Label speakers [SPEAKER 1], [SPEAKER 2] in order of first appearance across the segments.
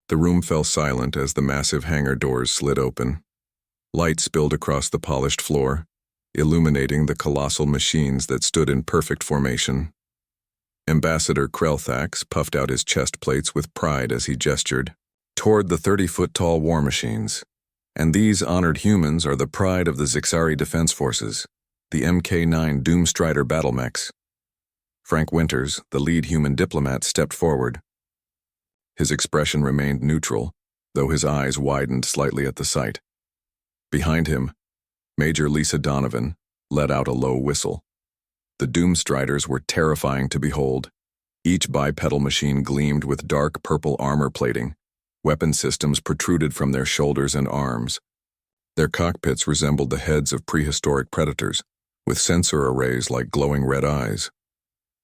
[SPEAKER 1] The room fell silent as the massive hangar doors slid open. Light spilled across the polished floor, illuminating the colossal machines that stood in perfect formation. Ambassador Krelthax puffed out his chest plates with pride as he gestured toward the 30-foot-tall war machines. And these honored humans are the pride of the Zixari Defense Forces, the Mk-9 Doomstrider battle mechs. Frank Winters, the lead human diplomat, stepped forward. His expression remained neutral, though his eyes widened slightly at the sight. Behind him, Major Lisa Donovan let out a low whistle. The Doomstriders were terrifying to behold. Each bipedal machine gleamed with dark purple armor plating. Weapon systems protruded from their shoulders and arms. Their cockpits resembled the heads of prehistoric predators, with sensor arrays like glowing red eyes.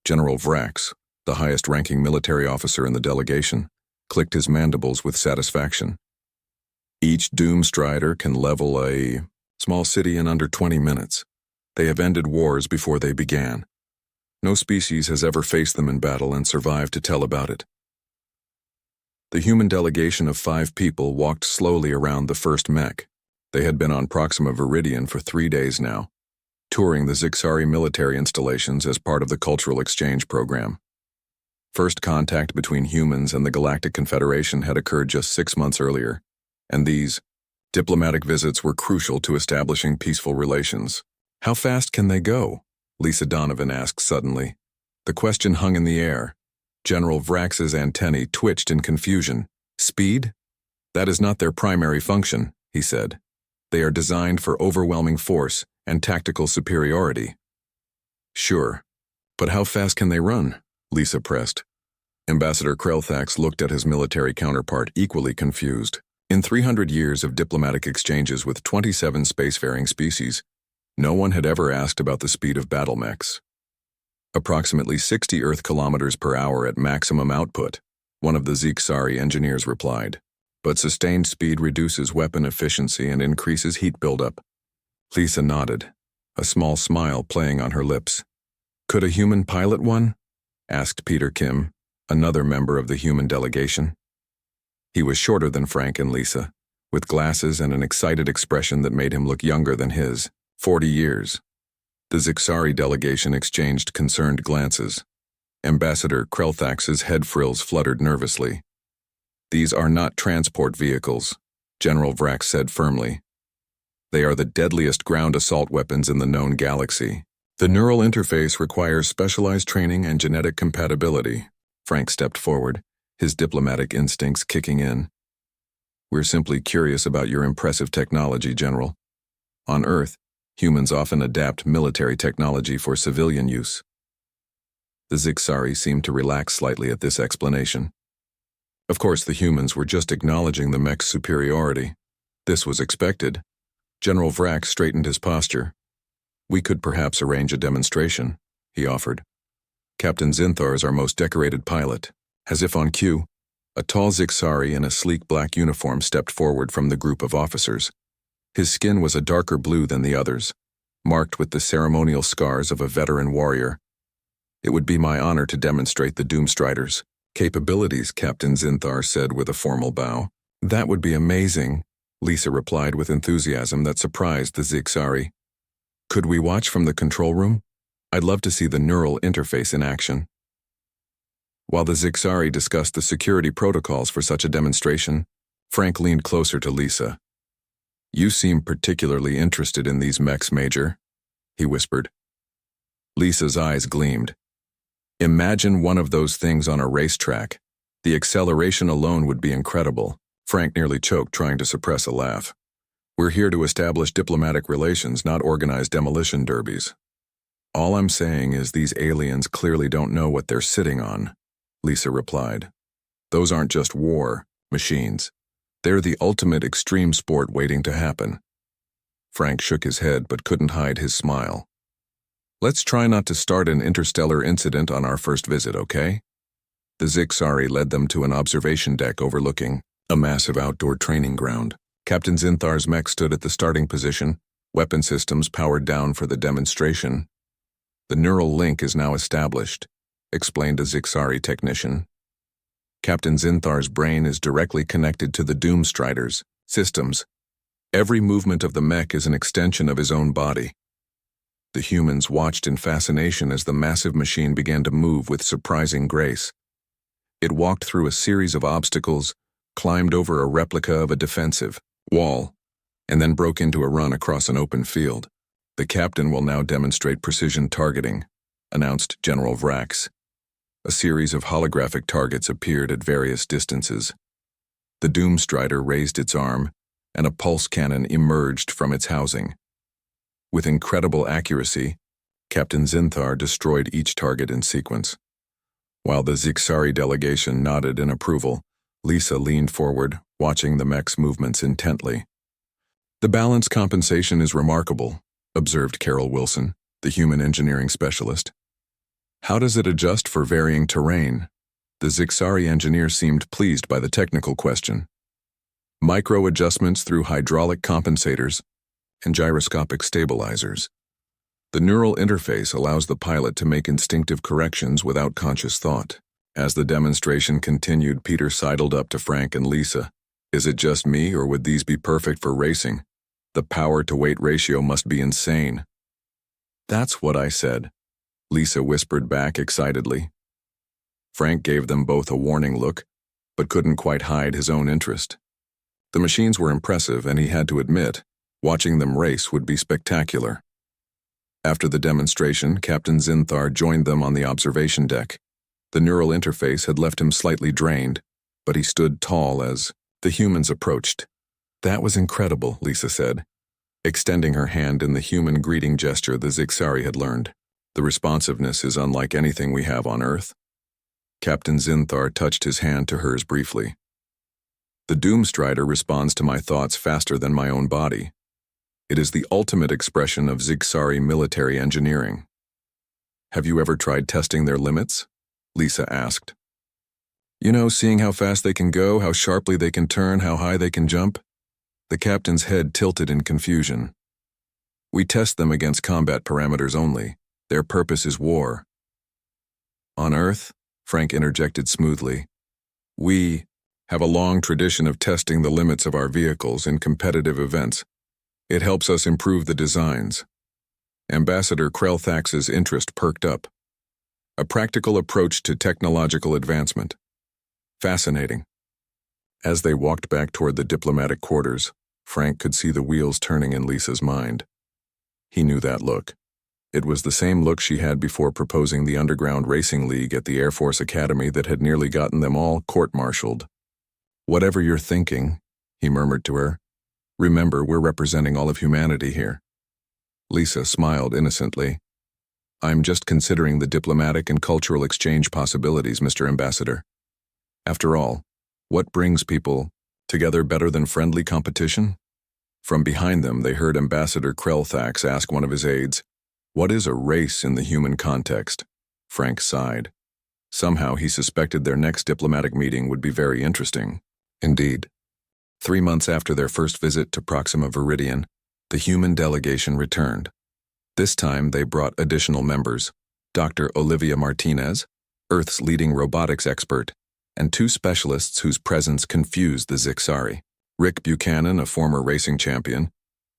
[SPEAKER 1] General Vrax, the highest-ranking military officer in the delegation, clicked his mandibles with satisfaction. Each Doomstrider can level a small city in under 20 minutes. They have ended wars before they began. No species has ever faced them in battle and survived to tell about it. The human delegation of 5 people walked slowly around the first mech. They had been on Proxima Viridian for 3 days now, touring the Zixari military installations as part of the cultural exchange program. First contact between humans and the Galactic Confederation had occurred just 6 months earlier, and these diplomatic visits were crucial to establishing peaceful relations. How fast can they go? Lisa Donovan asked suddenly. The question hung in the air. General Vrax's antennae twitched in confusion. Speed? That is not their primary function, he said. They are designed for overwhelming force and tactical superiority. Sure, but how fast can they run? Lisa pressed. Ambassador Krelthax looked at his military counterpart, equally confused. In 300 years of diplomatic exchanges with 27 spacefaring species, no one had ever asked about the speed of battle mechs. Approximately 60 Earth kilometers per hour at maximum output, one of the Zixari engineers replied. But sustained speed reduces weapon efficiency and increases heat buildup. Lisa nodded, a small smile playing on her lips. Could a human pilot one? Asked Peter Kim, another member of the human delegation. He was shorter than Frank and Lisa, with glasses and an excited expression that made him look younger than his, 40 years. The Zixari delegation exchanged concerned glances. Ambassador Krelthax's head frills fluttered nervously. These are not transport vehicles, General Vrax said firmly. They are the deadliest ground assault weapons in the known galaxy. The neural interface requires specialized training and genetic compatibility. Frank stepped forward, his diplomatic instincts kicking in. We're simply curious about your impressive technology, General. On Earth, humans often adapt military technology for civilian use. The Zixari seemed to relax slightly at this explanation. Of course, the humans were just acknowledging the mech's superiority. This was expected. General Vrax straightened his posture. We could perhaps arrange a demonstration, he offered. Captain Zinthar is our most decorated pilot. As if on cue, a tall Zixari in a sleek black uniform stepped forward from the group of officers. His skin was a darker blue than the others, marked with the ceremonial scars of a veteran warrior. It would be my honor to demonstrate the Doomstriders' capabilities, Captain Zinthar said with a formal bow. That would be amazing, Lisa replied with enthusiasm that surprised the Zixari. Could we watch from the control room? I'd love to see the neural interface in action. While the Zixari discussed the security protocols for such a demonstration, Frank leaned closer to Lisa. You seem particularly interested in these mechs, Major, he whispered. Lisa's eyes gleamed. Imagine one of those things on a racetrack. The acceleration alone would be incredible. Frank nearly choked, trying to suppress a laugh. We're here to establish diplomatic relations, not organize demolition derbies. All I'm saying is these aliens clearly don't know what they're sitting on, Lisa replied. Those aren't just war machines. They're the ultimate extreme sport waiting to happen. Frank shook his head but couldn't hide his smile. Let's try not to start an interstellar incident on our first visit, okay? The Zixari led them to an observation deck overlooking a massive outdoor training ground. Captain Zinthar's mech stood at the starting position, weapon systems powered down for the demonstration. The neural link is now established, explained a Zixari technician. Captain Zinthar's brain is directly connected to the Doomstrider's systems. Every movement of the mech is an extension of his own body. The humans watched in fascination as the massive machine began to move with surprising grace. It walked through a series of obstacles, climbed over a replica of a defensive wall, and then broke into a run across an open field. "The captain will now demonstrate precision targeting," announced General Vrax. A series of holographic targets appeared at various distances. The Doomstrider raised its arm, and a pulse cannon emerged from its housing. With incredible accuracy, Captain Zinthar destroyed each target in sequence. While the Zixari delegation nodded in approval, Lisa leaned forward, watching the mech's movements intently. "The balance compensation is remarkable," observed Carol Wilson, the human engineering specialist. "How does it adjust for varying terrain?" The Zixari engineer seemed pleased by the technical question. "Micro adjustments through hydraulic compensators and gyroscopic stabilizers. The neural interface allows the pilot to make instinctive corrections without conscious thought." As the demonstration continued, Peter sidled up to Frank and Lisa. "Is it just me, or would these be perfect for racing? The power-to-weight ratio must be insane." "That's what I said," Lisa whispered back excitedly. Frank gave them both a warning look, but couldn't quite hide his own interest. The machines were impressive, and he had to admit, watching them race would be spectacular. After the demonstration, Captain Zinthar joined them on the observation deck. The neural interface had left him slightly drained, but he stood tall as the humans approached. "That was incredible," Lisa said, extending her hand in the human greeting gesture the Zixari had learned. "The responsiveness is unlike anything we have on Earth." Captain Zinthar touched his hand to hers briefly. "The Doomstrider responds to my thoughts faster than my own body. It is the ultimate expression of Zixari military engineering." "Have you ever tried testing their limits?" Lisa asked. "You know, seeing how fast they can go, how sharply they can turn, how high they can jump?" The captain's head tilted in confusion. "We test them against combat parameters only. Their purpose is war." "On Earth," Frank interjected smoothly, "we have a long tradition of testing the limits of our vehicles in competitive events. It helps us improve the designs." Ambassador Krelthax's interest perked up. "A practical approach to technological advancement. Fascinating." As they walked back toward the diplomatic quarters, Frank could see the wheels turning in Lisa's mind. He knew that look. It was the same look she had before proposing the underground racing league at the Air Force Academy that had nearly gotten them all court-martialed. "Whatever you're thinking," he murmured to her, "remember, we're representing all of humanity here." Lisa smiled innocently. "I'm just considering the diplomatic and cultural exchange possibilities, Mr. Ambassador. After all, what brings people together better than friendly competition?" From behind them, they heard Ambassador Krelthax ask one of his aides, "What is a race in the human context?" Frank sighed. Somehow he suspected their next diplomatic meeting would be very interesting. Indeed. 3 months after their first visit to Proxima Viridian, the human delegation returned. This time they brought additional members, Dr. Olivia Martinez, Earth's leading robotics expert, and 2 specialists whose presence confused the Zixari, Rick Buchanan, a former racing champion,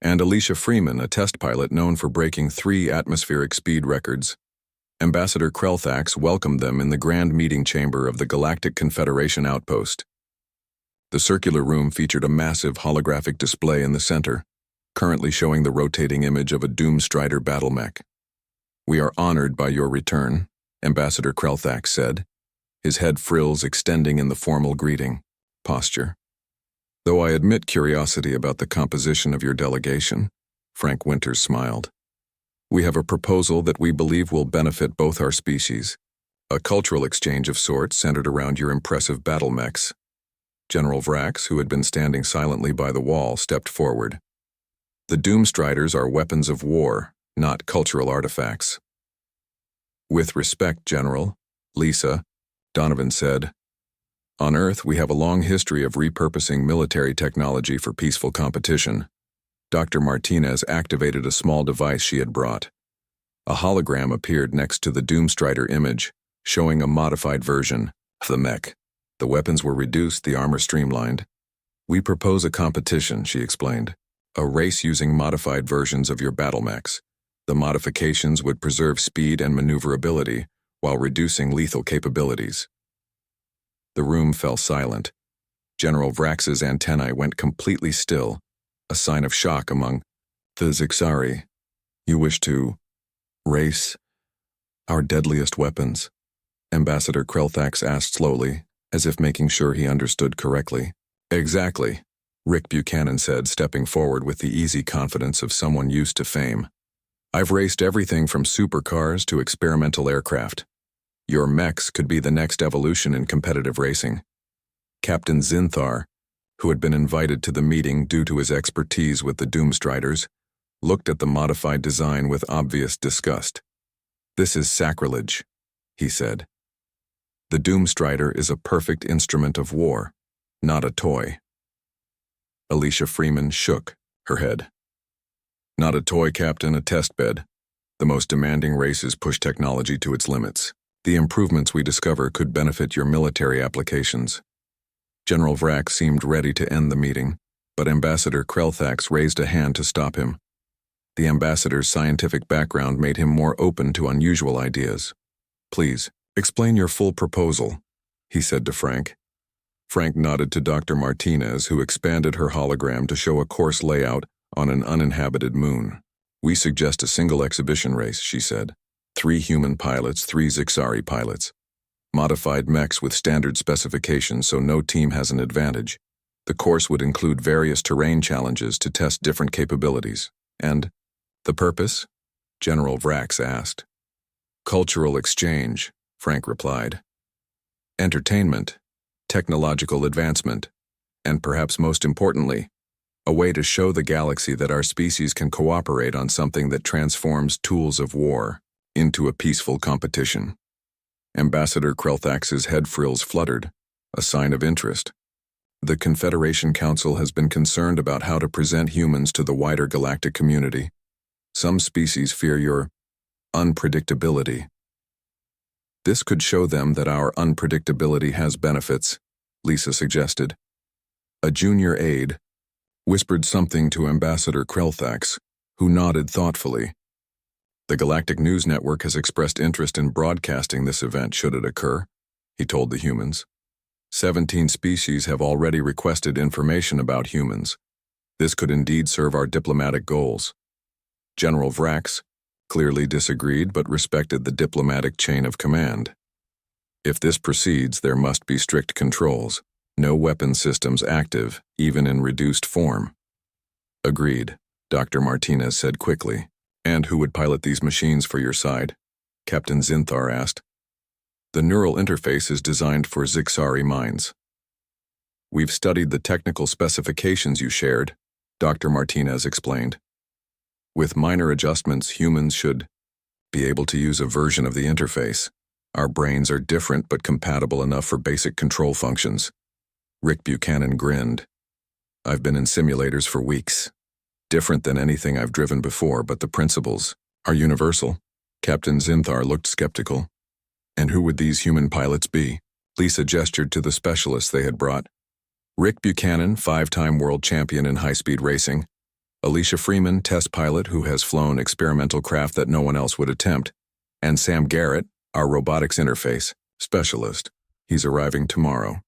[SPEAKER 1] and Alicia Freeman, a test pilot known for breaking 3 atmospheric speed records. Ambassador Krelthax welcomed them in the grand meeting chamber of the Galactic Confederation outpost. The circular room featured a massive holographic display in the center, currently showing the rotating image of a Doomstrider battle mech. "We are honored by your return," Ambassador Krelthax said, his head frills extending in the formal greeting posture. "Though I admit curiosity about the composition of your delegation," Frank Winters smiled. "We have a proposal that we believe will benefit both our species. A cultural exchange of sorts centered around your impressive battle mechs." General Vrax, who had been standing silently by the wall, stepped forward. "The Doomstriders are weapons of war, not cultural artifacts." "With respect, General," Lisa, Donovan said. "On Earth, we have a long history of repurposing military technology for peaceful competition." Dr. Martinez activated a small device she had brought. A hologram appeared next to the Doomstrider image, showing a modified version of the mech. The weapons were reduced, the armor streamlined. We propose a competition, she explained. A race using modified versions of your battle mechs. The modifications would preserve speed and maneuverability while reducing lethal capabilities. The room fell silent. General Vrax's antennae went completely still, a sign of shock among the Zixari. You wish to race our deadliest weapons? Ambassador Krelthax asked slowly, as if making sure he understood correctly. Exactly, Rick Buchanan said, stepping forward with the easy confidence of someone used to fame. I've raced everything from supercars to experimental aircraft. Your mechs could be the next evolution in competitive racing. Captain Zinthar, who had been invited to the meeting due to his expertise with the Doomstriders, looked at the modified design with obvious disgust. This is sacrilege, he said. The Doomstrider is a perfect instrument of war, not a toy. Alicia Freeman shook her head. Not a toy, Captain, a test bed. The most demanding races push technology to its limits. The improvements we discover could benefit your military applications. General Vrax seemed ready to end the meeting, but Ambassador Krelthax raised a hand to stop him. The ambassador's scientific background made him more open to unusual ideas. Please, explain your full proposal, he said to Frank. Frank nodded to Dr. Martinez, who expanded her hologram to show a course layout on an uninhabited moon. We suggest a single exhibition race, she said. 3 human pilots, 3 Zixari pilots. Modified mechs with standard specifications so no team has an advantage. The course would include various terrain challenges to test different capabilities. And the purpose? General Vrax asked. Cultural exchange, Frank replied. Entertainment, technological advancement, and perhaps most importantly, a way to show the galaxy that our species can cooperate on something that transforms tools of war into a peaceful competition. Ambassador Krelthax's head frills fluttered, a sign of interest. The Confederation Council has been concerned about how to present humans to the wider galactic community. Some species fear your unpredictability. This could show them that our unpredictability has benefits, Lisa suggested. A junior aide whispered something to Ambassador Krelthax, who nodded thoughtfully. The Galactic News Network has expressed interest in broadcasting this event should it occur, he told the humans. 17 species have already requested information about humans. This could indeed serve our diplomatic goals. General Vrax clearly disagreed but respected the diplomatic chain of command. If this proceeds, there must be strict controls. No weapon systems active, even in reduced form. Agreed, Dr. Martinez said quickly. And who would pilot these machines for your side? Captain Zinthar asked. The neural interface is designed for Zixari minds. We've studied the technical specifications you shared, Dr. Martinez explained. With minor adjustments, humans should be able to use a version of the interface. Our brains are different but compatible enough for basic control functions. Rick Buchanan grinned. I've been in simulators for weeks. Different than anything I've driven before, but the principles are universal. Captain Zinthar looked skeptical. And who would these human pilots be? Lisa gestured to the specialists they had brought. Rick Buchanan, 5-time world champion in high-speed racing. Alicia Freeman, test pilot who has flown experimental craft that no one else would attempt. And Sam Garrett, our robotics interface specialist. He's arriving tomorrow.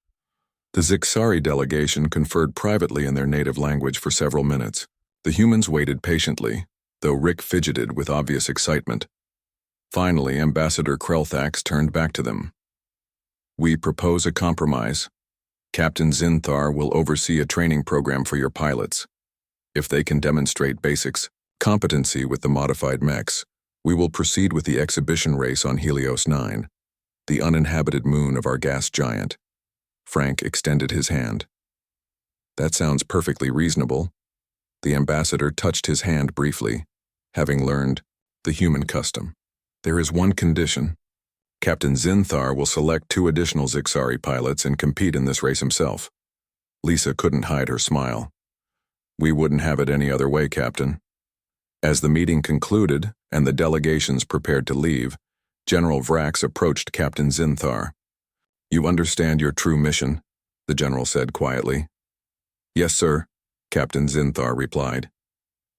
[SPEAKER 1] The Zixari delegation conferred privately in their native language for several minutes. The humans waited patiently, though Rick fidgeted with obvious excitement. Finally, Ambassador Krelthax turned back to them. We propose a compromise. Captain Zinthar will oversee a training program for your pilots. If they can demonstrate basics, competency with the modified mechs, we will proceed with the exhibition race on Helios 9, the uninhabited moon of our gas giant. Frank extended his hand. That sounds perfectly reasonable. The ambassador touched his hand briefly, having learned the human custom. There is one condition. Captain Zinthar will select 2 additional Zixari pilots and compete in this race himself. Lisa couldn't hide her smile. We wouldn't have it any other way, Captain. As the meeting concluded and the delegations prepared to leave, General Vrax approached Captain Zinthar. You understand your true mission, the general said quietly. Yes, sir, Captain Zinthar replied.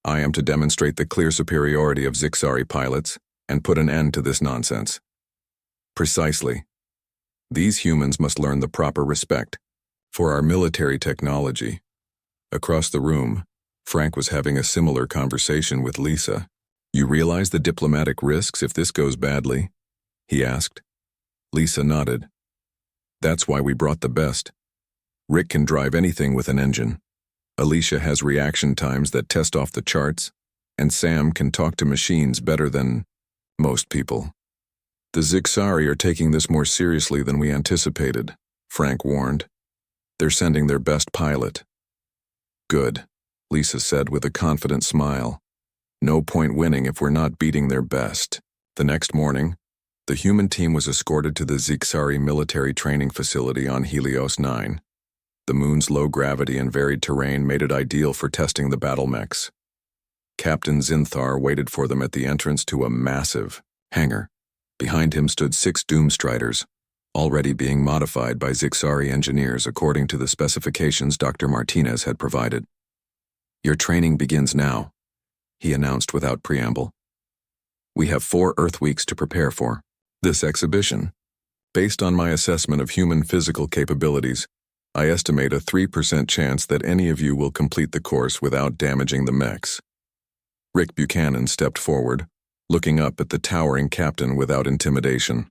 [SPEAKER 1] I am to demonstrate the clear superiority of Zixari pilots and put an end to this nonsense. Precisely. These humans must learn the proper respect for our military technology. Across the room, Frank was having a similar conversation with Lisa. You realize the diplomatic risks if this goes badly? He asked. Lisa nodded. That's why we brought the best. Rick can drive anything with an engine. Alicia has reaction times that test off the charts, and Sam can talk to machines better than most people. The Zixari are taking this more seriously than we anticipated, Frank warned. They're sending their best pilot. Good, Lisa said with a confident smile. No point winning if we're not beating their best. The next morning, the human team was escorted to the Zixari military training facility on Helios 9. The moon's low gravity and varied terrain made it ideal for testing the battle mechs. Captain Zinthar waited for them at the entrance to a massive hangar. Behind him stood 6 Doomstriders, already being modified by Zixari engineers according to the specifications Dr. Martinez had provided. Your training begins now, he announced without preamble. We have 4 Earth weeks to prepare for this exhibition. Based on my assessment of human physical capabilities, I estimate a 3% chance that any of you will complete the course without damaging the mechs. Rick Buchanan stepped forward, looking up at the towering captain without intimidation.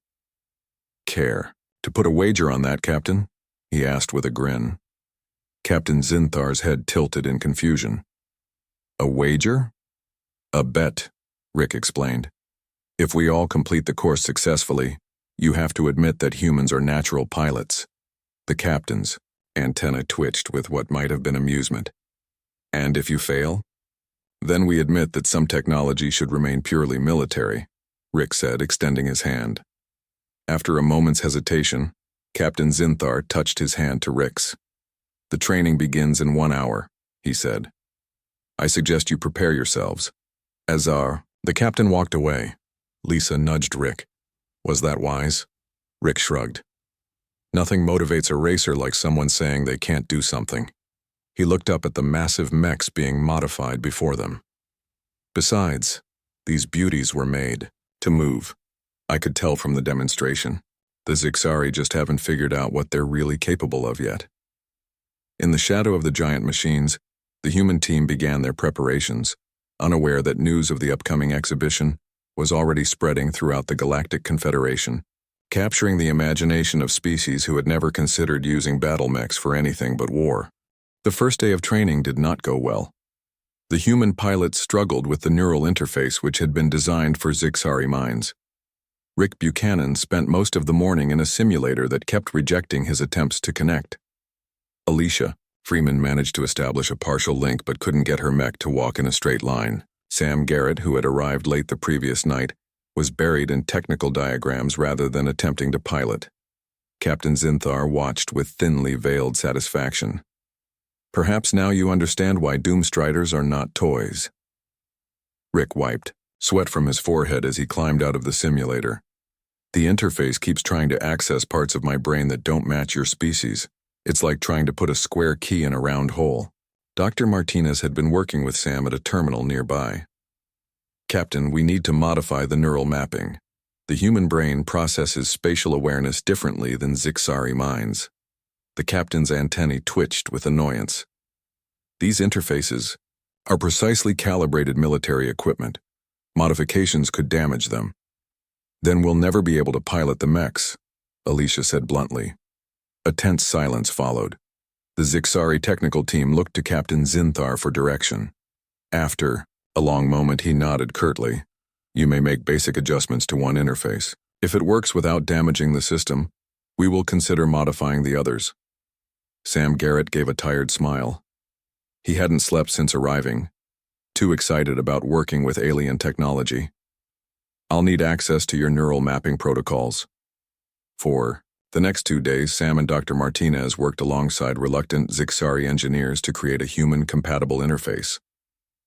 [SPEAKER 1] Care to put a wager on that, Captain? He asked with a grin. Captain Zinthar's head tilted in confusion. A wager? A bet, Rick explained. If we all complete the course successfully, you have to admit that humans are natural pilots. The captain's antenna twitched with what might have been amusement. And if you fail? Then we admit that some technology should remain purely military, Rick said, extending his hand. After a moment's hesitation, Captain Zinthar touched his hand to Rick's. The training begins in 1 hour, he said. I suggest you prepare yourselves. The captain walked away. Lisa nudged Rick. Was that wise? Rick shrugged. Nothing motivates a racer like someone saying they can't do something. He looked up at the massive mechs being modified before them. Besides, these beauties were made to move. I could tell from the demonstration. The Zixari just haven't figured out what they're really capable of yet. In the shadow of the giant machines, the human team began their preparations, unaware that news of the upcoming exhibition was already spreading throughout the Galactic Confederation, capturing the imagination of species who had never considered using battle mechs for anything but war. The first day of training did not go well. The human pilots struggled with the neural interface which had been designed for Zixari minds. Rick Buchanan spent most of the morning in a simulator that kept rejecting his attempts to connect. Alicia Freeman managed to establish a partial link but couldn't get her mech to walk in a straight line. Sam Garrett, who had arrived late the previous night, was buried in technical diagrams rather than attempting to pilot. Captain Zinthar watched with thinly veiled satisfaction. Perhaps now you understand why Doomstriders are not toys. Rick wiped sweat from his forehead as he climbed out of the simulator. The interface keeps trying to access parts of my brain that don't match your species. It's like trying to put a square key in a round hole. Dr. Martinez had been working with Sam at a terminal nearby. Captain, we need to modify the neural mapping. The human brain processes spatial awareness differently than Zixari minds. The captain's antennae twitched with annoyance. These interfaces are precisely calibrated military equipment. Modifications could damage them. Then we'll never be able to pilot the mechs, Alicia said bluntly. A tense silence followed. The Zixari technical team looked to Captain Zinthar for direction. After a long moment, he nodded curtly. You may make basic adjustments to one interface. If it works without damaging the system, we will consider modifying the others. Sam Garrett gave a tired smile. He hadn't slept since arriving, too excited about working with alien technology. I'll need access to your neural mapping protocols. For the next 2 days, Sam and Dr. Martinez worked alongside reluctant Zixari engineers to create a human-compatible interface.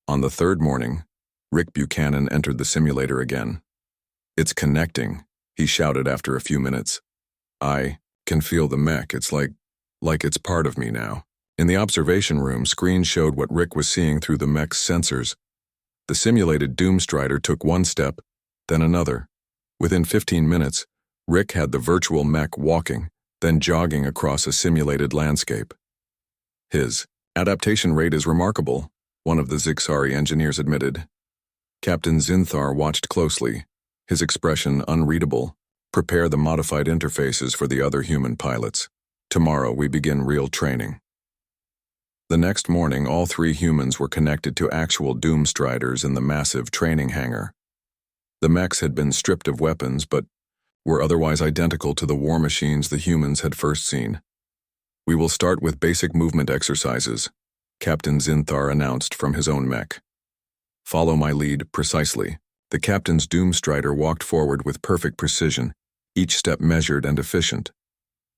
[SPEAKER 1] On the 3rd morning, Rick Buchanan entered the simulator again. It's connecting, he shouted after a few minutes. can feel the mech. It's like it's part of me now. In the observation room, screens showed what Rick was seeing through the mech's sensors. The simulated Doomstrider took one step, then another. Within 15 minutes, Rick had the virtual mech walking, then jogging across a simulated landscape. His adaptation rate is remarkable, one of the Zixari engineers admitted. Captain Zinthar watched closely, his expression unreadable. Prepare the modified interfaces for the other human pilots. Tomorrow we begin real training. The next morning, all 3 humans were connected to actual Doomstriders in the massive training hangar. The mechs had been stripped of weapons, but were otherwise identical to the war machines the humans had first seen. We will start with basic movement exercises, Captain Zinthar announced from his own mech. Follow my lead precisely. The captain's Doomstrider walked forward with perfect precision, each step measured and efficient.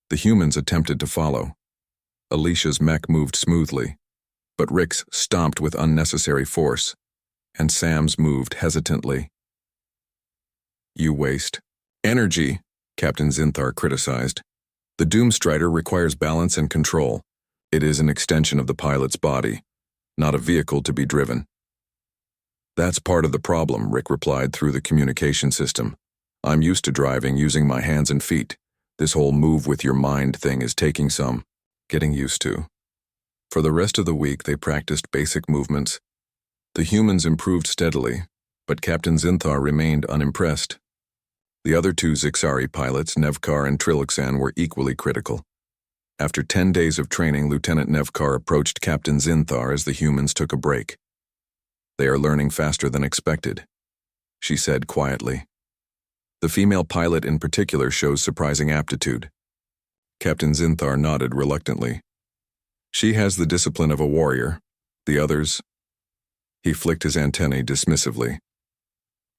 [SPEAKER 1] The humans attempted to follow. Alicia's mech moved smoothly, but Rick's stomped with unnecessary force, and Sam's moved hesitantly. You waste energy, Captain Zinthar criticized. The Doomstrider requires balance and control. It is an extension of the pilot's body, not a vehicle to be driven. That's part of the problem, Rick replied through the communication system. I'm used to driving using my hands and feet. This whole move with your mind thing is taking some getting used to. For the rest of the week, they practiced basic movements. The humans improved steadily, but Captain Zinthar remained unimpressed. The other 2 Zixari pilots, Nevkar and Trilixan, were equally critical. After 10 days of training, Lieutenant Nevkar approached Captain Zinthar as the humans took a break. They are learning faster than expected, she said quietly. The female pilot in particular shows surprising aptitude. Captain Zinthar nodded reluctantly. She has the discipline of a warrior. The others... He flicked his antennae dismissively.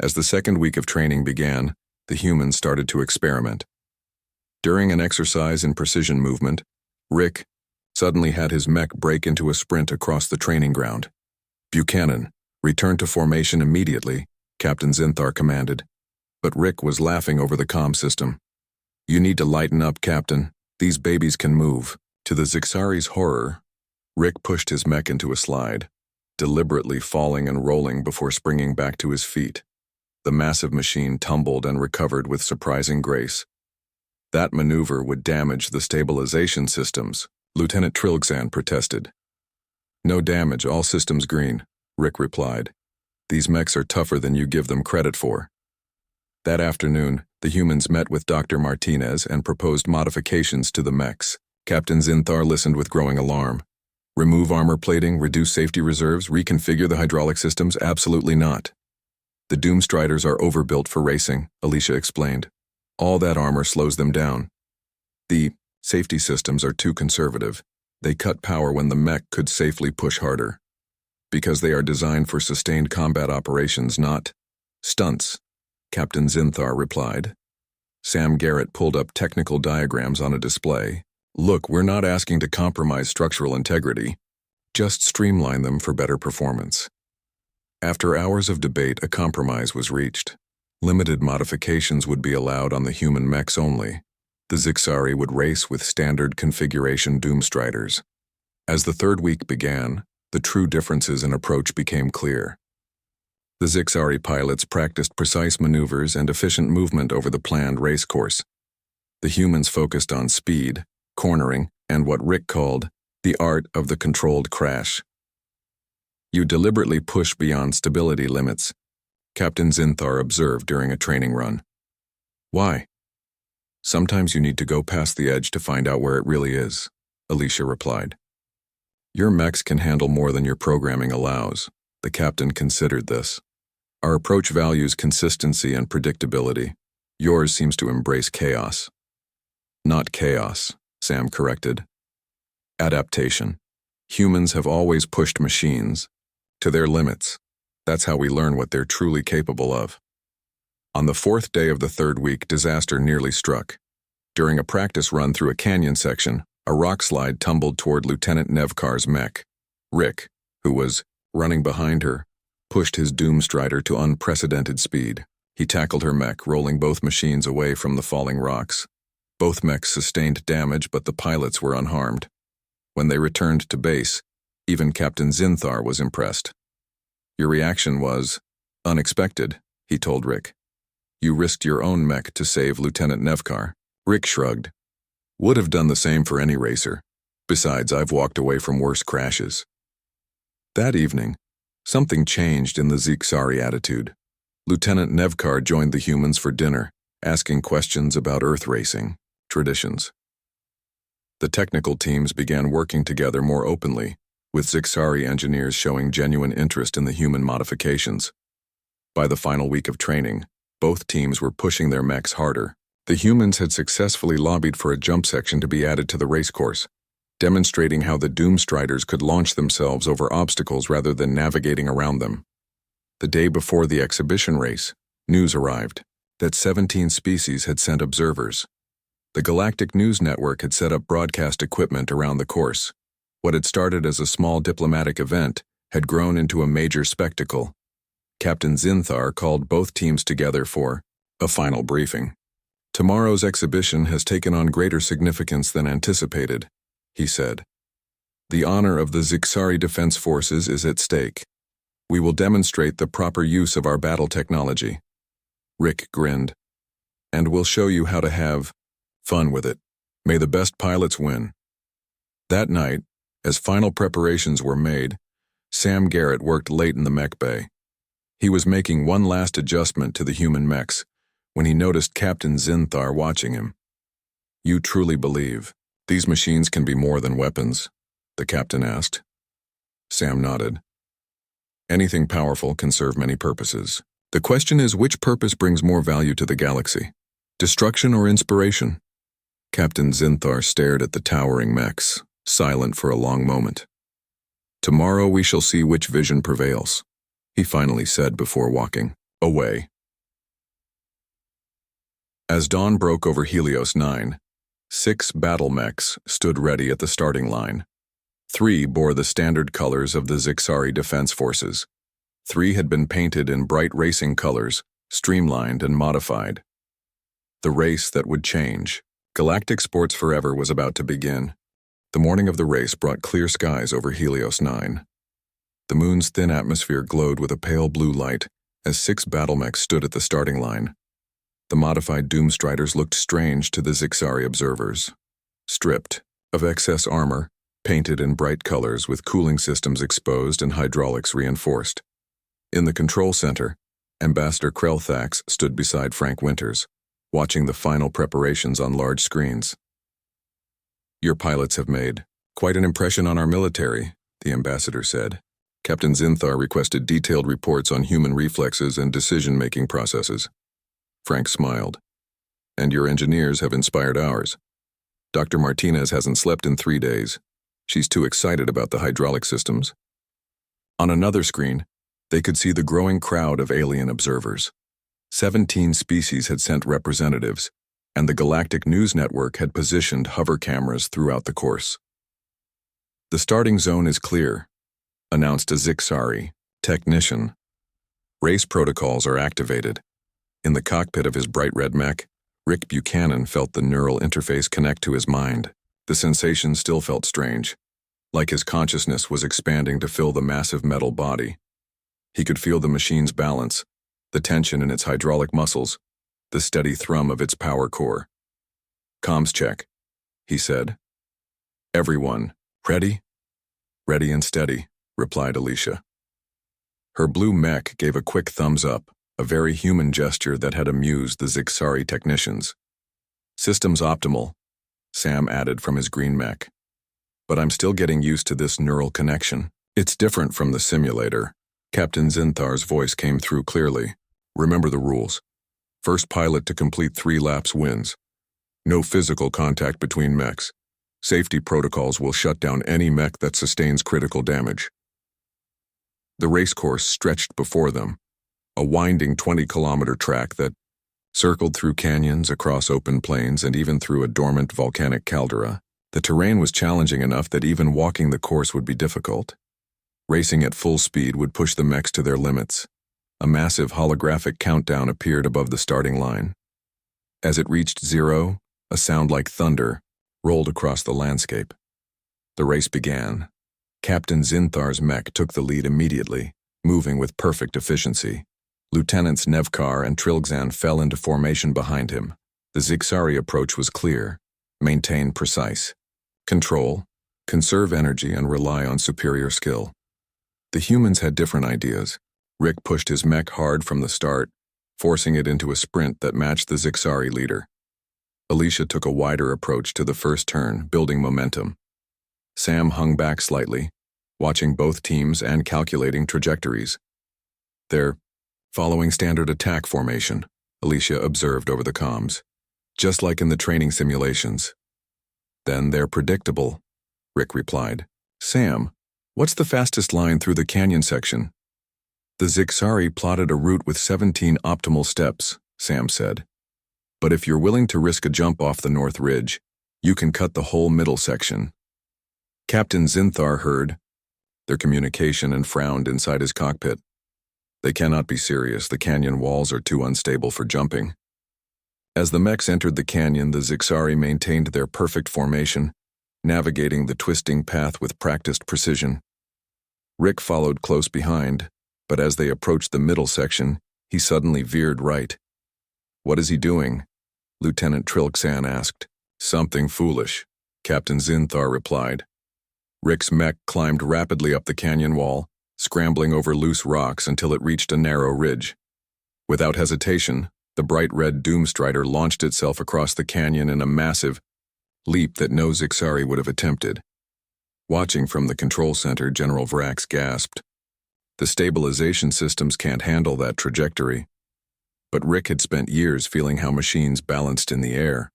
[SPEAKER 1] As the second week of training began, the humans started to experiment. During an exercise in precision movement, Rick suddenly had his mech break into a sprint across the training ground. Buchanan, return to formation immediately, Captain Zinthar commanded. But Rick was laughing over the comm system. You need to lighten up, Captain. These babies can move. To the Zixari's horror, Rick pushed his mech into a slide, deliberately falling and rolling before springing back to his feet. The massive machine tumbled and recovered with surprising grace. That maneuver would damage the stabilization systems, Lieutenant Trilixan protested. No damage, all systems green, Rick replied. These mechs are tougher than you give them credit for. That afternoon, the humans met with Dr. Martinez and proposed modifications to the mechs. Captain Zinthar listened with growing alarm. Remove armor plating, reduce safety reserves, reconfigure the hydraulic systems? Absolutely not. The Doomstriders are overbuilt for racing, Alicia explained. All that armor slows them down. The safety systems are too conservative. They cut power when the mech could safely push harder. Because they are designed for sustained combat operations, not stunts, Captain Zinthar replied. Sam Garrett pulled up technical diagrams on a display. Look, we're not asking to compromise structural integrity. Just streamline them for better performance. After hours of debate, a compromise was reached. Limited modifications would be allowed on the human mechs only. The Zixari would race with standard configuration Doomstriders. As the third week began, the true differences in approach became clear. The Zixari pilots practiced precise maneuvers and efficient movement over the planned race course. The humans focused on speed, cornering, and what Rick called the art of the controlled crash. You deliberately push beyond stability limits, Captain Zinthar observed during a training run. Why? Sometimes you need to go past the edge to find out where it really is, Alicia replied. Your mechs can handle more than your programming allows. The captain considered this. Our approach values consistency and predictability. Yours seems to embrace chaos. Not chaos, Sam corrected. Adaptation. Humans have always pushed machines to their limits. That's how we learn what they're truly capable of. On the fourth day of the third week, disaster nearly struck. During a practice run through a canyon section, a rock slide tumbled toward Lieutenant Nevkar's mech. Rick, who was running behind her, pushed his Doomstrider to unprecedented speed. He tackled her mech, rolling both machines away from the falling rocks. Both mechs sustained damage, but the pilots were unharmed. When they returned to base, even Captain Zinthar was impressed. "Your reaction was unexpected," he told Rick. "You risked your own mech to save Lieutenant Nevkar." Rick shrugged. "Would have done the same for any racer. Besides, I've walked away from worse crashes." That evening, something changed in the Zixari attitude. Lieutenant Nevkar joined the humans for dinner, asking questions about Earth racing traditions. The technical teams began working together more openly, with Zixari engineers showing genuine interest in the human modifications. By the final week of training, both teams were pushing their mechs harder. The humans had successfully lobbied for a jump section to be added to the race course, demonstrating how the Doomstriders could launch themselves over obstacles rather than navigating around them. The day before the exhibition race, news arrived that 17 species had sent observers. The Galactic News Network had set up broadcast equipment around the course. What had started as a small diplomatic event had grown into a major spectacle. Captain Zinthar called both teams together for a final briefing. "Tomorrow's exhibition has taken on greater significance than anticipated," he said. "The honor of the Zixari Defense Forces is at stake. We will demonstrate the proper use of our battle technology." Rick grinned. "And we'll show you how to have fun with it. May the best pilots win." That night, as final preparations were made, Sam Garrett worked late in the mech bay. He was making one last adjustment to the human mechs when he noticed Captain Zinthar watching him. "You truly believe these machines can be more than weapons?" the captain asked. Sam nodded. "Anything powerful can serve many purposes. The question is, which purpose brings more value to the galaxy? Destruction or inspiration?" Captain Zinthar stared at the towering mechs, silent for a long moment. "Tomorrow we shall see which vision prevails," he finally said before walking away. As dawn broke over Helios 9, 6 battle mechs stood ready at the starting line. 3 bore the standard colors of the Zixari Defense Forces. 3 had been painted in bright racing colors, streamlined and modified. The race that would change. Galactic Sports Forever was about to begin. The morning of the race brought clear skies over Helios 9. The moon's thin atmosphere glowed with a pale blue light as 6 battlemechs stood at the starting line. The modified Doomstriders looked strange to the Zixari observers. Stripped of excess armor, painted in bright colors with cooling systems exposed and hydraulics reinforced. In the control center, Ambassador Krelthax stood beside Frank Winters, watching the final preparations on large screens. "Your pilots have made quite an impression on our military," the ambassador said. Captain Zinthar requested detailed reports on human reflexes and decision-making processes. Frank smiled. "And your engineers have inspired ours. Dr. Martinez hasn't slept in 3 days. She's too excited about the hydraulic systems." On another screen, they could see the growing crowd of alien observers. 17 species had sent representatives, and the Galactic News Network had positioned hover cameras throughout the course. "The starting zone is clear," announced a Zixari technician. "Race protocols are activated." In the cockpit of his bright red mech, Rick Buchanan felt the neural interface connect to his mind. The sensation still felt strange, like his consciousness was expanding to fill the massive metal body. He could feel the machine's balance, the tension in its hydraulic muscles, the steady thrum of its power core. "Comms check," he said. "Everyone, ready?" "Ready and steady," replied Alicia. Her blue mech gave a quick thumbs up, a very human gesture that had amused the Zixari technicians. "Systems optimal," Sam added from his green mech. "But I'm still getting used to this neural connection. It's different from the simulator." Captain Zinthar's voice came through clearly. "Remember the rules. First pilot to complete 3 laps wins. No physical contact between mechs. Safety protocols will shut down any mech that sustains critical damage." The race course stretched before them, a winding 20-kilometer track that circled through canyons, across open plains, and even through a dormant volcanic caldera. The terrain was challenging enough that even walking the course would be difficult. Racing at full speed would push the mechs to their limits. A massive holographic countdown appeared above the starting line. As it reached 0, A sound like thunder rolled across the landscape. The race began. Captain Zinthar's mech took the lead immediately, moving with perfect efficiency. Lieutenants Nevkar and Trilgzan fell into formation behind him. The Zixari approach was clear: maintain precise control, conserve energy, and rely on superior skill. The humans had different ideas. Rick pushed his mech hard from the start, forcing it into a sprint that matched the Zixari leader. Alicia took a wider approach to the first turn, building momentum. Sam hung back slightly, watching both teams and calculating trajectories. "They're following standard attack formation," Alicia observed over the comms. "Just like in the training simulations." "Then they're predictable," Rick replied. "Sam, what's the fastest line through the canyon section?" "The Zixari plotted a route with 17 optimal steps," Sam said. "But if you're willing to risk a jump off the North Ridge, you can cut the whole middle section." Captain Zinthar heard their communication and frowned inside his cockpit. "They cannot be serious. The canyon walls are too unstable for jumping." As the mechs entered the canyon, the Zixari maintained their perfect formation, navigating the twisting path with practiced precision. Rick followed close behind, but as they approached the middle section, he suddenly veered right. "What is he doing?" Lieutenant Trilgzan asked. "Something foolish," Captain Zinthar replied. Rick's mech climbed rapidly up the canyon wall, scrambling over loose rocks until it reached a narrow ridge. Without hesitation, the bright red Doomstrider launched itself across the canyon in a massive leap that no Zixari would have attempted. Watching from the control center, General Vrax gasped. "The stabilization systems can't handle that trajectory." But Rick had spent years feeling how machines balanced in the air.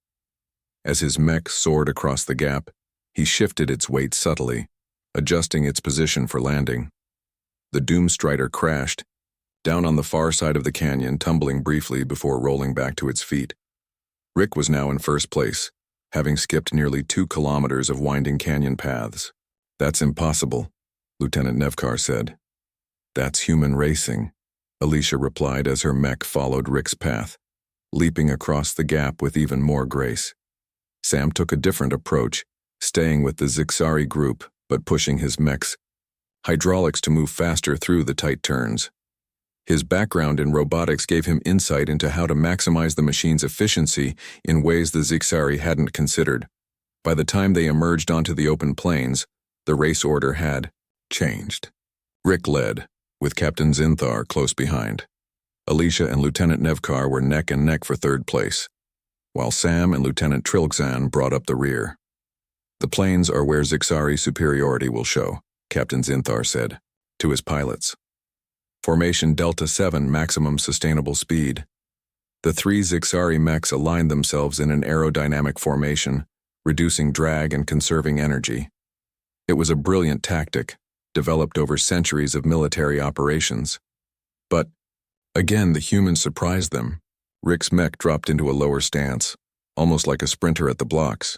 [SPEAKER 1] As his mech soared across the gap, he shifted its weight subtly, adjusting its position for landing. The Doomstrider crashed, down on the far side of the canyon, tumbling briefly before rolling back to its feet. Rick was now in first place, having skipped nearly 2 kilometers of winding canyon paths. "That's impossible," Lieutenant Nevkar said. "That's human racing," Alicia replied as her mech followed Rick's path, leaping across the gap with even more grace. Sam took a different approach, staying with the Zixari group but pushing his mech's hydraulics to move faster through the tight turns. His background in robotics gave him insight into how to maximize the machine's efficiency in ways the Zixari hadn't considered. By the time they emerged onto the open plains, the race order had changed. Rick led, with Captain Zinthar close behind. Alicia and Lieutenant Nevkar were neck and neck for third place, while Sam and Lieutenant Trilgzan brought up the rear. "The plains are where Zixari superiority will show," Captain Zinthar said, to his pilots. "Formation Delta 7 maximum sustainable speed." The 3 Zixari mechs aligned themselves in an aerodynamic formation, reducing drag and conserving energy. It was a brilliant tactic, developed over centuries of military operations. But, again, the humans surprised them. Rick's mech dropped into a lower stance, almost like a sprinter at the blocks.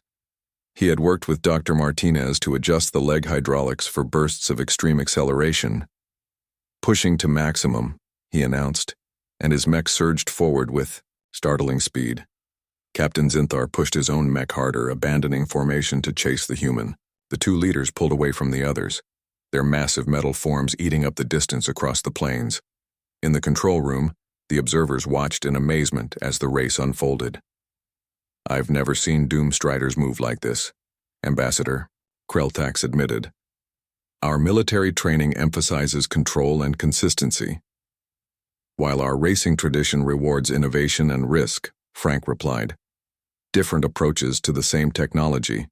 [SPEAKER 1] He had worked with Dr. Martinez to adjust the leg hydraulics for bursts of extreme acceleration. "Pushing to maximum," he announced, and his mech surged forward with startling speed. Captain Zinthar pushed his own mech harder, abandoning formation to chase the human. The 2 leaders pulled away from the others, their massive metal forms eating up the distance across the plains. In the control room, the observers watched in amazement as the race unfolded. "I've never seen Doomstriders move like this," Ambassador Kreltax admitted. "Our military training emphasizes control and consistency, while our racing tradition rewards innovation and risk," Frank replied. "Different approaches to the same technology."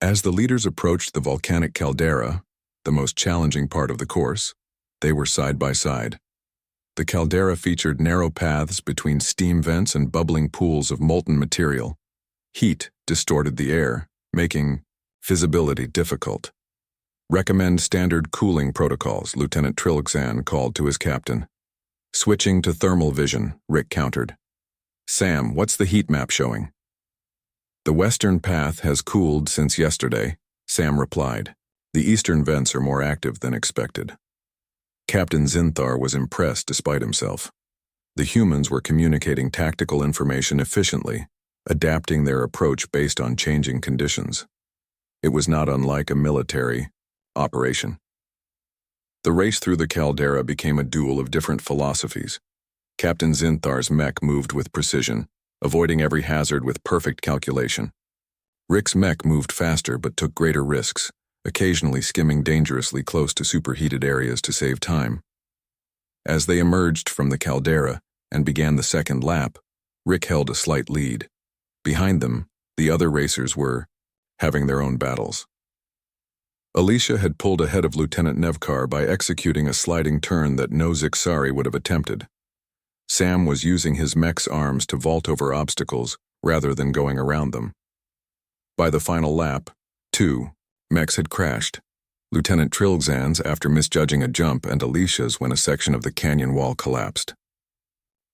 [SPEAKER 1] As the leaders approached the volcanic caldera, the most challenging part of the course, they were side by side. The caldera featured narrow paths between steam vents and bubbling pools of molten material. Heat distorted the air, making visibility difficult. "Recommend standard cooling protocols," Lieutenant Trilgzan called to his captain. "Switching to thermal vision," Rick countered. "Sam, what's the heat map showing?" "The western path has cooled since yesterday," Sam replied. "The eastern vents are more active than expected." Captain Zinthar was impressed despite himself. The humans were communicating tactical information efficiently, adapting their approach based on changing conditions. It was not unlike a military operation. The race through the caldera became a duel of different philosophies. Captain Zinthar's mech moved with precision, avoiding every hazard with perfect calculation. Rick's mech moved faster but took greater risks, occasionally skimming dangerously close to superheated areas to save time. As they emerged from the caldera and began the second lap, Rick held a slight lead. Behind them, the other racers were having their own battles. Alicia had pulled ahead of Lieutenant Nevkar by executing a sliding turn that no Zixari would have attempted. Sam was using his mech's arms to vault over obstacles rather than going around them. By the final lap, 2 mechs had crashed. Lieutenant Trilgzan's after misjudging a jump and Alicia's when a section of the canyon wall collapsed.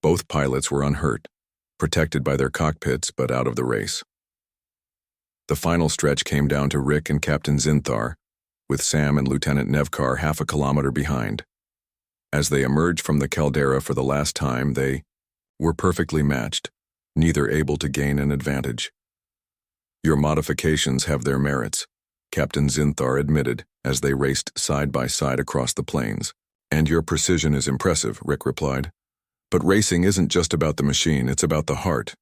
[SPEAKER 1] Both pilots were unhurt, protected by their cockpits but out of the race. The final stretch came down to Rick and Captain Zinthar, with Sam and Lieutenant Nevkar half a kilometer behind. As they emerged from the caldera for the last time, they were perfectly matched, neither able to gain an advantage. "Your modifications have their merits," Captain Zinthar admitted as they raced side by side across the plains. "And your precision is impressive," Rick replied. "But racing isn't just about the machine, it's about the heart."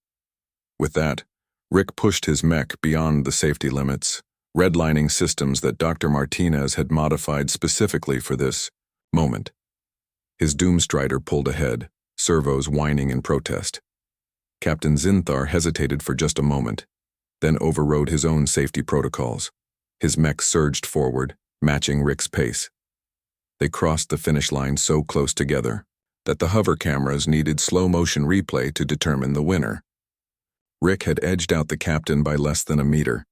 [SPEAKER 1] With that, Rick pushed his mech beyond the safety limits, redlining systems that Dr. Martinez had modified specifically for this moment. His Doomstrider pulled ahead, servos whining in protest. Captain Zinthar hesitated for just a moment, then overrode his own safety protocols. His mech surged forward, matching Rick's pace. They crossed the finish line so close together that the hover cameras needed slow-motion replay to determine the winner. Rick had edged out the captain by less than a meter.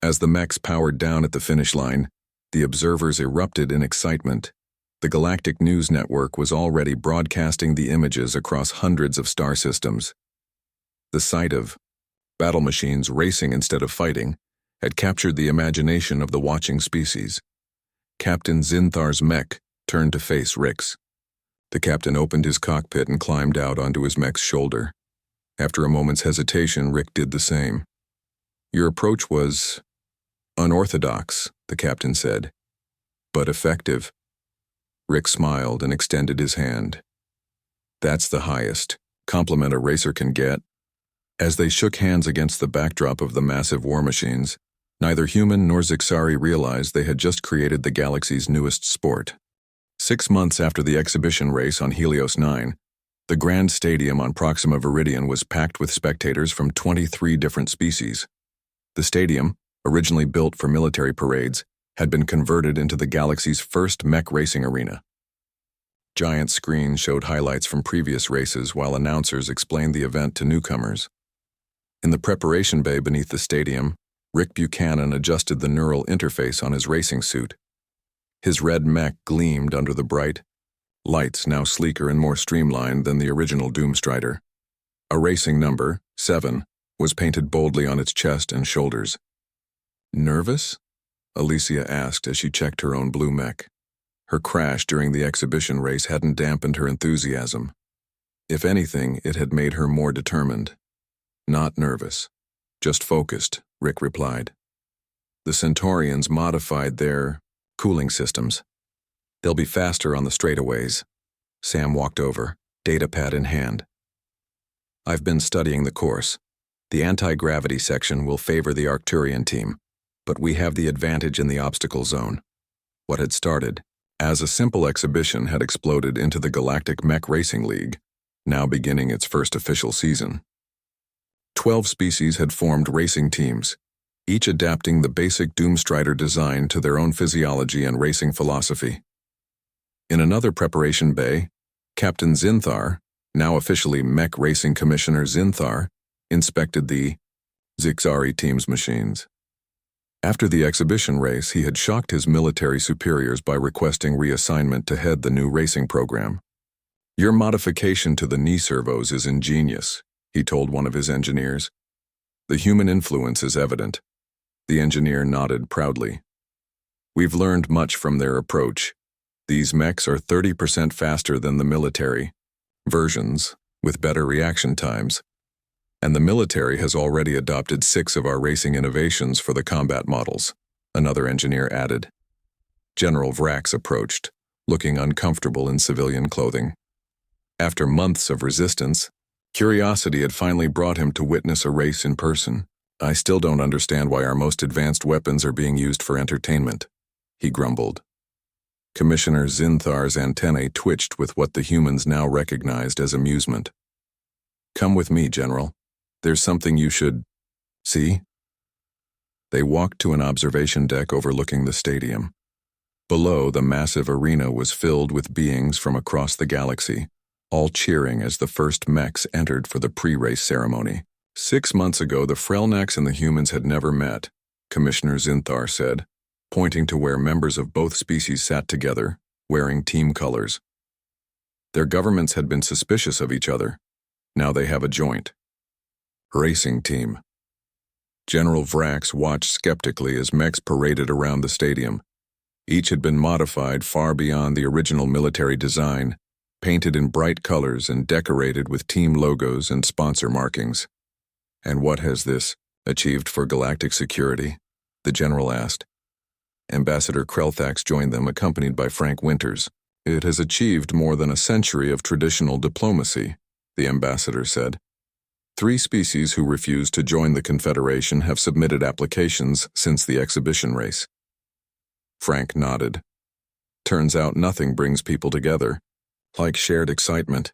[SPEAKER 1] As the mechs powered down at the finish line, the observers erupted in excitement. The Galactic News Network was already broadcasting the images across hundreds of star systems. The sight of battle machines racing instead of fighting had captured the imagination of the watching species. Captain Zinthar's mech turned to face Rick's. The captain opened his cockpit and climbed out onto his mech's shoulder. After a moment's hesitation, Rick did the same. "Your approach was unorthodox," the captain said, "but effective." Rick smiled and extended his hand. "That's the highest compliment a racer can get." As they shook hands against the backdrop of the massive war machines, neither human nor Zixari realized they had just created the galaxy's newest sport. 6 months after the exhibition race on Helios 9, the Grand Stadium on Proxima Viridian was packed with spectators from 23 different species. The stadium, originally built for military parades, had been converted into the galaxy's first mech racing arena. Giant screens showed highlights from previous races while announcers explained the event to newcomers. In the preparation bay beneath the stadium, Rick Buchanan adjusted the neural interface on his racing suit. His red mech gleamed under the bright lights, now sleeker and more streamlined than the original Doomstrider. A racing number, 7, was painted boldly on its chest and shoulders. "Nervous?" Alicia asked as she checked her own blue mech. Her crash during the exhibition race hadn't dampened her enthusiasm. If anything, it had made her more determined. "Not nervous, just focused," Rick replied. "The Centaurians modified their cooling systems. They'll be faster on the straightaways." Sam walked over, datapad in hand. "I've been studying the course. The anti-gravity section will favor the Arcturian team, but we have the advantage in the obstacle zone." What had started as a simple exhibition had exploded into the Galactic Mech Racing League, now beginning its first official season. 12 species had formed racing teams, each adapting the basic Doomstrider design to their own physiology and racing philosophy. In another preparation bay, Captain Zinthar, now officially Mech Racing Commissioner Zinthar, inspected the Zixari team's machines. After the exhibition race, he had shocked his military superiors by requesting reassignment to head the new racing program. "Your modification to the knee servos is ingenious," he told one of his engineers. "The human influence is evident." The engineer nodded proudly. "We've learned much from their approach. These mechs are 30% faster than the military versions, with better reaction times. And the military has already adopted 6 of our racing innovations for the combat models, another engineer added. General Vrax approached, looking uncomfortable in civilian clothing. After months of resistance, curiosity had finally brought him to witness a race in person. I still don't understand why our most advanced weapons are being used for entertainment, he grumbled. Commissioner Zinthar's antennae twitched with what the humans now recognized as amusement. Come with me, General. There's something you should see. They walked to an observation deck overlooking the stadium. Below, the massive arena was filled with beings from across the galaxy, all cheering as the first Mechs entered for the pre-race ceremony. 6 months ago, the Frelnaks and the humans had never met, Commissioner Zinthar said, pointing to where members of both species sat together, wearing team colors. Their governments had been suspicious of each other. Now they have a joint racing team. General Vrax watched skeptically as Mechs paraded around the stadium. Each had been modified far beyond the original military design, painted in bright colors and decorated with team logos and sponsor markings. And what has this achieved for galactic security? The general asked. Ambassador Krelthax joined them, accompanied by Frank Winters. It has achieved more than a century of traditional diplomacy, the ambassador said. 3 species who refused to join the Confederation have submitted applications since the exhibition race. Frank nodded. Turns out nothing brings people together, like shared excitement.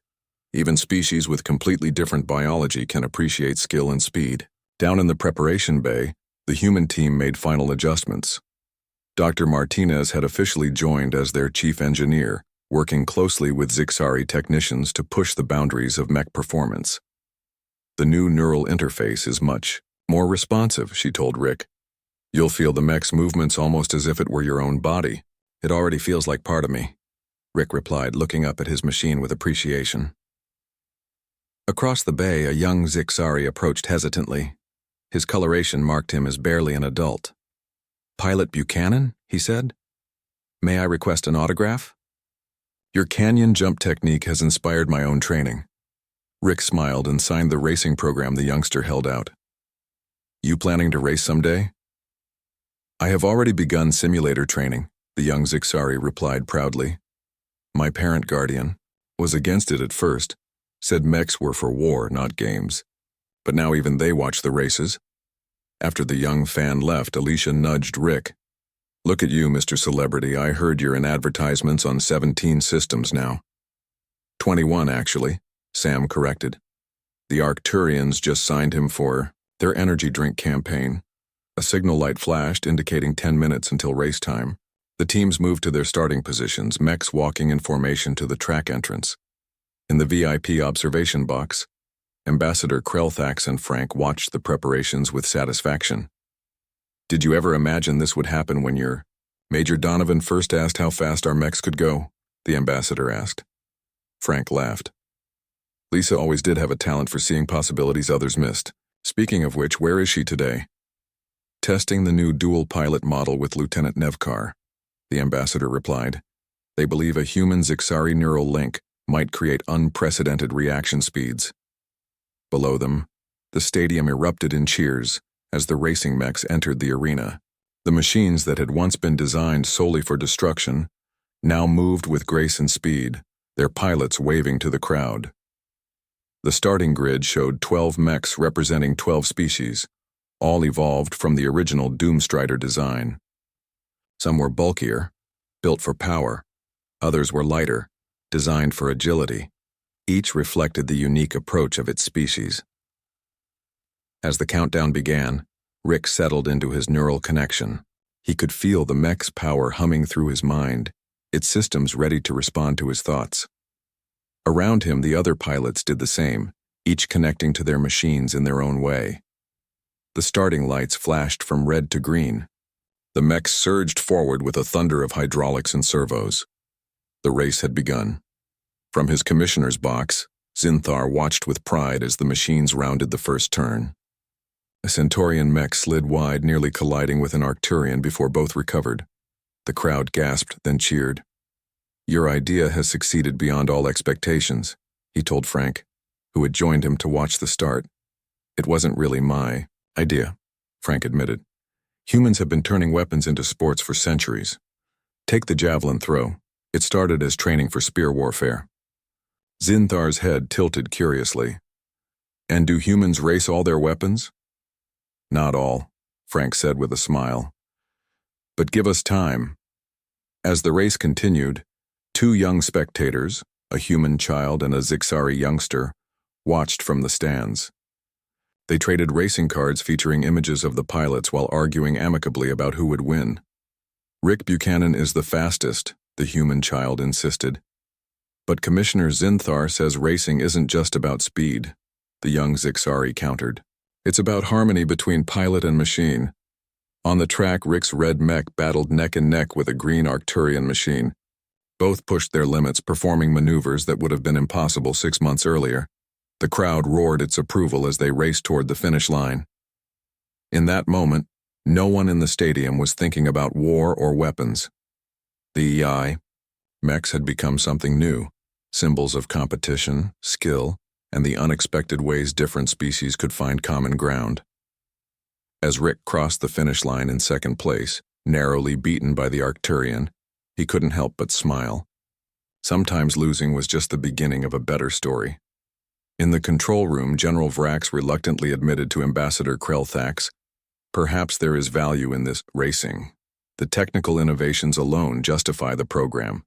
[SPEAKER 1] Even species with completely different biology can appreciate skill and speed. Down in the preparation bay, the human team made final adjustments. Dr. Martinez had officially joined as their chief engineer, working closely with Zixari technicians to push the boundaries of mech performance. The new neural interface is much more responsive, she told Rick. You'll feel the mech's movements almost as if it were your own body. It already feels like part of me, Rick replied, looking up at his machine with appreciation. Across the bay, a young Zixari approached hesitantly. His coloration marked him as barely an adult. Pilot Buchanan, he said. May I request an autograph? Your canyon jump technique has inspired my own training. Rick smiled and signed the racing program the youngster held out. You planning to race someday? I have already begun simulator training, the young Zixari replied proudly. My parent guardian was against it at first, said mechs were for war, not games. But now even they watch the races. After the young fan left, Alicia nudged Rick. Look at you, Mr. Celebrity. I heard you're in advertisements on 17 systems now. 21, actually, Sam corrected. The Arcturians just signed him for their energy drink campaign. A signal light flashed, indicating 10 minutes until race time. The teams moved to their starting positions, mechs walking in formation to the track entrance. In the VIP observation box, Ambassador Krelthax and Frank watched the preparations with satisfaction. Did you ever imagine this would happen when Major Donovan first asked how fast our mechs could go? The ambassador asked. Frank laughed. Lisa always did have a talent for seeing possibilities others missed. Speaking of which, where is she today? Testing the new dual-pilot model with Lieutenant Nevkar, the ambassador replied. They believe a human Zixari neural link might create unprecedented reaction speeds. Below them, the stadium erupted in cheers as the racing mechs entered the arena. The machines that had once been designed solely for destruction now moved with grace and speed, their pilots waving to the crowd. The starting grid showed 12 mechs representing 12 species, all evolved from the original Doomstrider design. Some were bulkier, built for power. Others were lighter, designed for agility. Each reflected the unique approach of its species. As the countdown began, Rick settled into his neural connection. He could feel the mech's power humming through his mind, its systems ready to respond to his thoughts. Around him, the other pilots did the same, each connecting to their machines in their own way. The starting lights flashed from red to green. The mechs surged forward with a thunder of hydraulics and servos. The race had begun. From his commissioner's box, Zinthar watched with pride as the machines rounded the first turn. A Centaurian mech slid wide, nearly colliding with an Arcturian before both recovered. The crowd gasped, then cheered. Your idea has succeeded beyond all expectations, he told Frank, who had joined him to watch the start. It wasn't really my idea, Frank admitted. Humans have been turning weapons into sports for centuries. Take the javelin throw. It started as training for spear warfare. Zinthar's head tilted curiously. And do humans race all their weapons? Not all, Frank said with a smile. But give us time. As the race continued, two young spectators, a human child and a Zixari youngster, watched from the stands. They traded racing cards featuring images of the pilots while arguing amicably about who would win. Rick Buchanan is the fastest, the human child insisted. But Commissioner Zinthar says racing isn't just about speed, the young Zixari countered. It's about harmony between pilot and machine. On the track, Rick's red mech battled neck and neck with a green Arcturian machine. Both pushed their limits, performing maneuvers that would have been impossible 6 months earlier. The crowd roared its approval as they raced toward the finish line. In that moment, no one in the stadium was thinking about war or weapons. The EI, mechs had become something new, symbols of competition, skill, and the unexpected ways different species could find common ground. As Rick crossed the finish line in second place, narrowly beaten by the Arcturian, he couldn't help but smile. Sometimes losing was just the beginning of a better story. In the control room, General Vrax reluctantly admitted to Ambassador Krelthax, "Perhaps there is value in this racing. The technical innovations alone justify the program."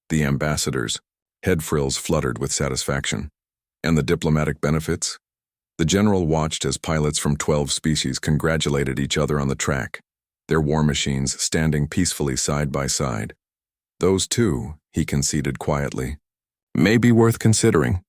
[SPEAKER 1] The ambassador's head frills fluttered with satisfaction. And the diplomatic benefits? The general watched as pilots from 12 species congratulated each other on the track, their war machines standing peacefully side by side. Those too, he conceded quietly, may be worth considering.